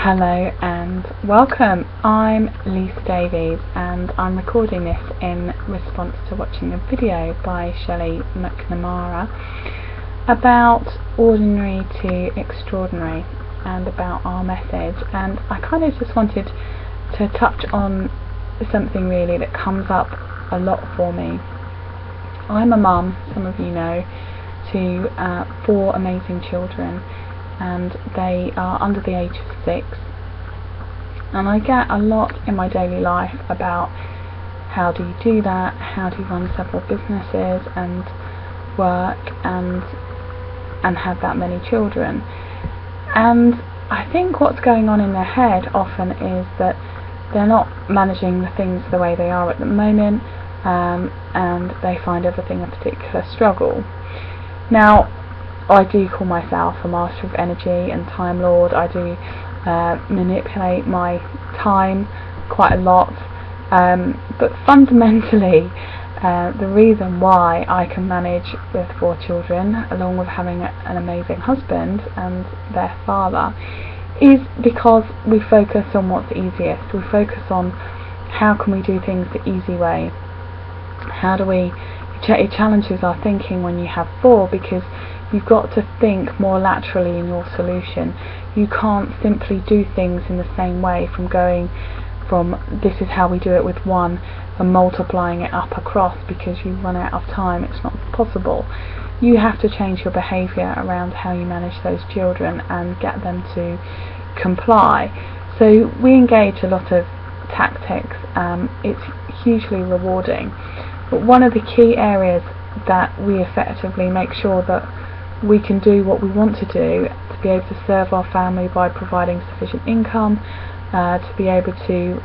Hello and welcome. I'm Lisa Davies and I'm recording this in response to watching a video by Shelley McNamara about ordinary to extraordinary and about our message, and I kind of just wanted to touch on something really that comes up a lot for me. I'm a mum, some of you know, to 4 amazing children, and they are under the age of 6, and I get a lot in my daily life about how do you do that, how do you run several businesses and work and have that many children. And I think what's going on in their head often is that they're not managing the things the way they are at the moment, and they find everything a particular struggle. Now, I do call myself a master of energy and time lord. I do manipulate my time quite a lot, but fundamentally the reason why I can manage with 4 children, along with having an amazing husband and their father, is because we focus on what's easiest. We focus on how can we do things the easy way. How do we, it challenges our thinking when you have 4, because you've got to think more laterally in your solution. You can't simply do things in the same way, from going from this is how we do it with 1 and multiplying it up across, because you run out of time. It's not possible. You have to change your behaviour around how you manage those children and get them to comply. So we engage a lot of tactics. It's hugely rewarding, but one of the key areas that we effectively make sure that we can do what we want to do, to be able to serve our family by providing sufficient income, to be able to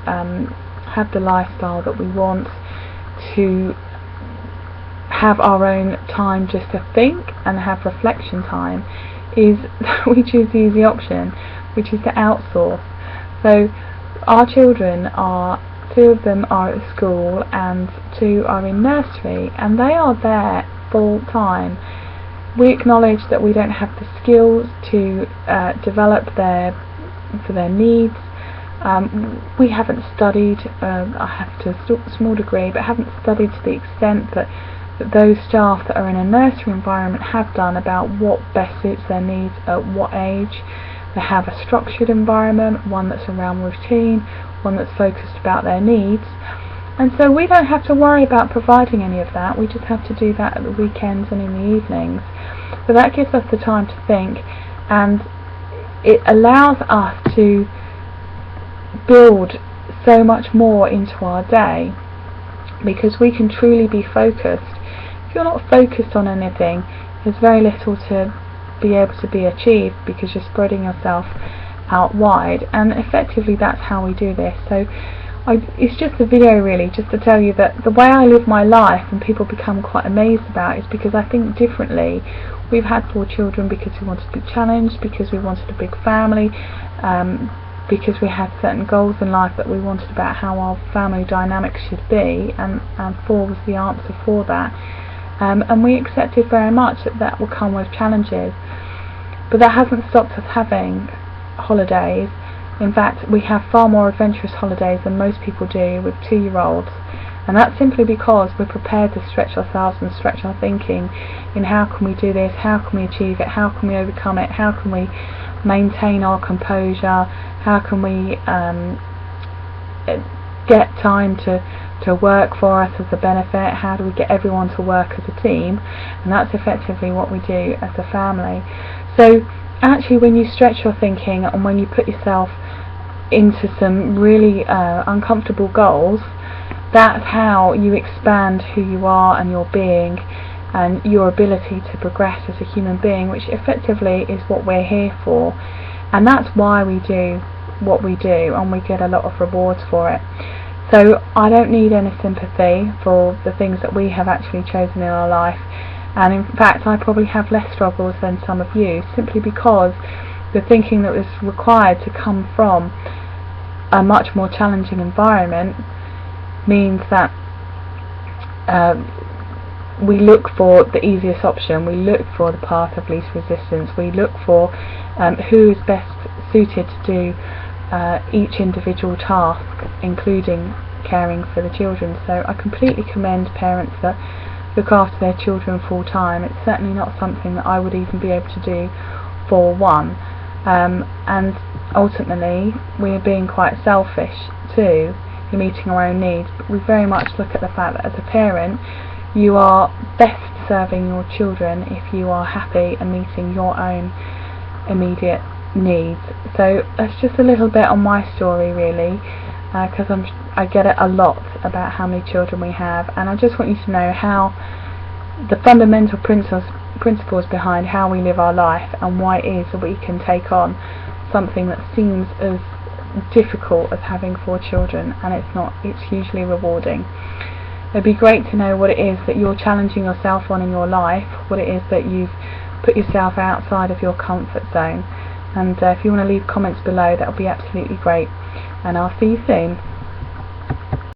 have the lifestyle that we want, to have our own time just to think and have reflection time, is that we choose the easy option, which is to outsource. So our children are, 2 of them are at school and 2 are in nursery, and they are there full time. We acknowledge that we don't have the skills to develop for their needs. We haven't studied, I have to a small degree, but haven't studied to the extent that those staff that are in a nursery environment have done about what best suits their needs at what age. They have a structured environment, one that's around routine, one that's focused about their needs. And so we don't have to worry about providing any of that. We just have to do that at the weekends and in the evenings. So that gives us the time to think, and it allows us to build so much more into our day, because we can truly be focused. If you're not focused on anything, there's very little to be able to be achieved, because you're spreading yourself out wide, and effectively that's how we do this. So it's just a video really just to tell you that the way I live my life, and people become quite amazed about, is because I think differently. We've had 4 children because we wanted to be challenged, because we wanted a big family, because we had certain goals in life that we wanted about how our family dynamics should be, and 4 was the answer for that. And we accepted very much that will come with challenges, but that hasn't stopped us having holidays. In fact, we have far more adventurous holidays than most people do with 2-year-olds, and that's simply because we're prepared to stretch ourselves and stretch our thinking in how can we do this, how can we achieve it, how can we overcome it, how can we maintain our composure, how can we get time to work for us as a benefit, how do we get everyone to work as a team. And that's effectively what we do as a family. So actually, when you stretch your thinking and when you put yourself into some really uncomfortable goals, that's how you expand who you are and your being and your ability to progress as a human being, which effectively is what we're here for. And that's why we do what we do, and we get a lot of rewards for it. So I don't need any sympathy for the things that we have actually chosen in our life, and in fact I probably have less struggles than some of you, simply because the thinking that was required to come from a much more challenging environment means that we look for the easiest option, we look for the path of least resistance, we look for who is best suited to do each individual task, including caring for the children. So I completely commend parents that look after their children full time. It's certainly not something that I would even be able to do for one, and ultimately we are being quite selfish too in meeting our own needs, but we very much look at the fact that as a parent you are best serving your children if you are happy and meeting your own immediate needs. So that's just a little bit on my story really, because I get it a lot about how many children we have, and I just want you to know how the fundamental principles behind how we live our life and why it is that we can take on something that seems as difficult as having 4 children, and it's not. It's hugely rewarding. It'd be great to know what it is that you're challenging yourself on in your life, what it is that you've put yourself outside of your comfort zone, and if you want to leave comments below, that would be absolutely great, and I'll see you soon.